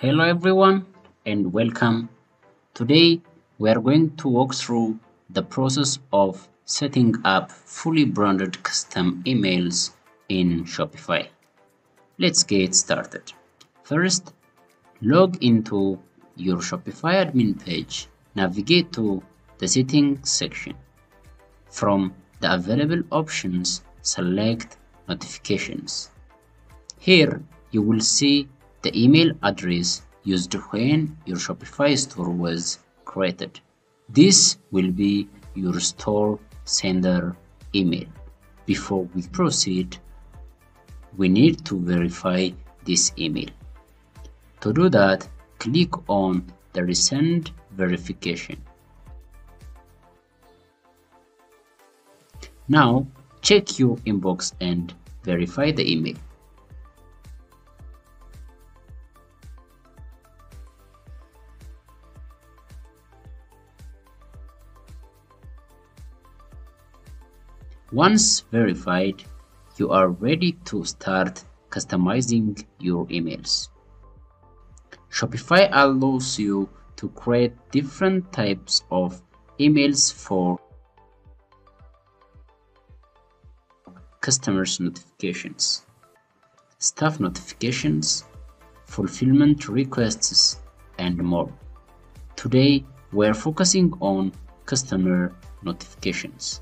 Hello everyone and welcome. Today we are going to walk through the process of setting up fully branded custom emails in Shopify. Let's get started. First, log into your Shopify admin page. Navigate to the settings section. From the available options, select notifications. Here you will see the email address used when your Shopify store was created. This will be your store sender email. Before we proceed, we need to verify this email. To do that, click on the Resend verification. Now, check your inbox and verify the email. Once verified, you are ready to start customizing your emails. Shopify allows you to create different types of emails for customers notifications, staff notifications, fulfillment requests, and more. Today, we're focusing on customer notifications.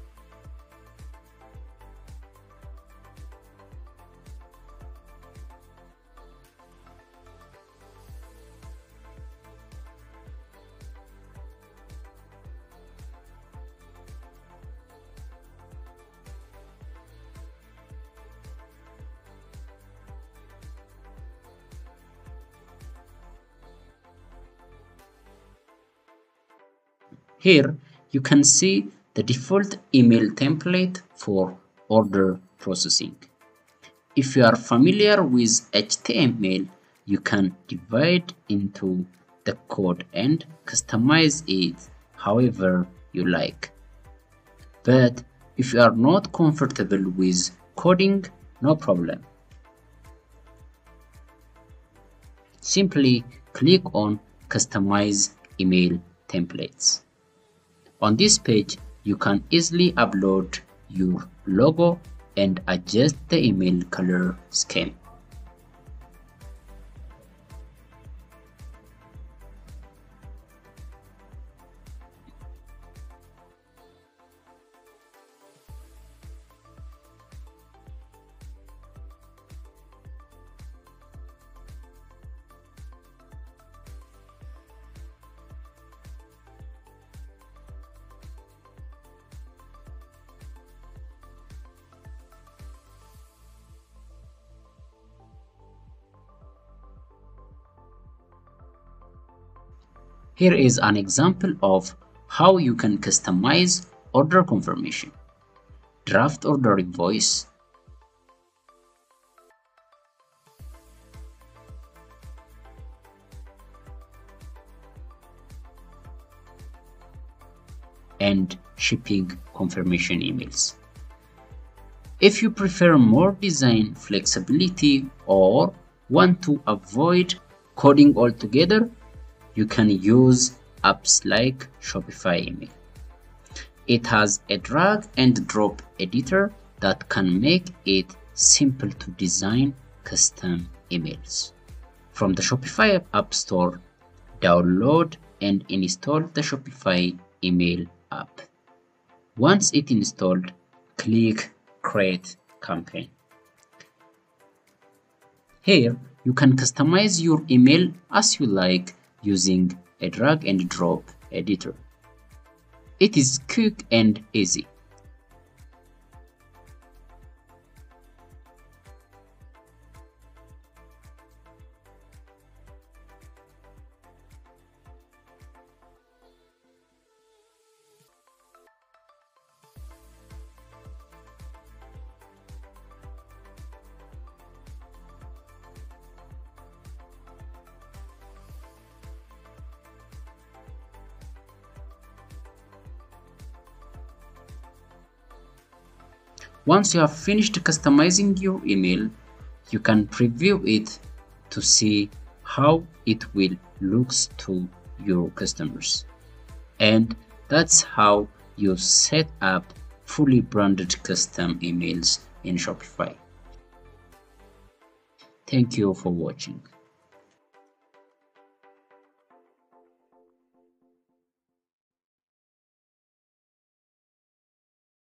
Here, you can see the default email template for order processing. If you are familiar with HTML, you can divide into the code and customize it however you like. But if you are not comfortable with coding, no problem. Simply click on Customize Email Templates. On this page, you can easily upload your logo and adjust the email color scheme. Here is an example of how you can customize order confirmation, draft order invoice, and shipping confirmation emails. If you prefer more design flexibility or want to avoid coding altogether, you can use apps like Shopify Email. It has a drag and drop editor that can make it simple to design custom emails. From the Shopify App Store, download and install the Shopify Email app. Once it's installed, click Create Campaign. Here, you can customize your email as you like using a drag and drop editor. It is quick and easy. Once you have finished customizing your email, you can preview it to see how it will looks to your customers. And that's how you set up fully branded custom emails in Shopify. Thank you for watching.